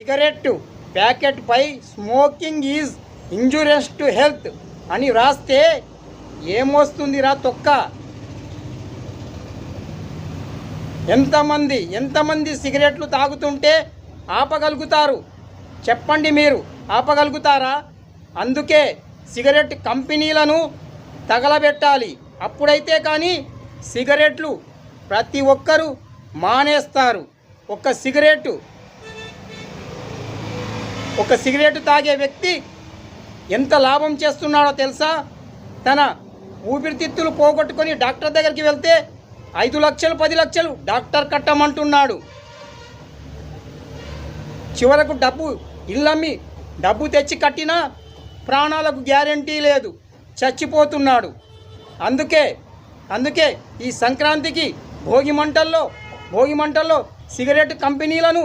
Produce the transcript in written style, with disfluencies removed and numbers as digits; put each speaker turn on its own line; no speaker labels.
Cigarette packet పై smoking is injurious to health అని రాస్తే ఏమొస్తుందిరా తొక్క? ఎంతమంది సిగరెట్లు తాగుతుంటే ఆపగలుగుతారు చెప్పండి? మీరు ఆపగలుగుతారా? అందుకే సిగరెట్ కంపెనీలను తగలబెట్టాలి. అప్పుడైతే కానీ సిగరెట్లు ప్రతి ఒక్కరూ మానేస్తారు. ఒక సిగరెట్ తాగే వ్యక్తి ఎంత లాభం చేస్తున్నాడో తెలుసా? తన ఊపిరితిత్తులు పోగొట్టుకొని డాక్టర్ దగ్గరికి వెళ్తే 5 లక్షలు 10 లక్షలు డాక్టర్ కట్టమంటున్నాడు. చివరకు ఇల్లమ్మి డబ్బు తెచ్చి కట్టినా ప్రాణాలకు గ్యారెంటీ లేదు, చచ్చిపోతున్నాడు. అందుకే ఈ సంక్రాంతికి భోగి మంటల్లో సిగరెట్ కంపెనీలను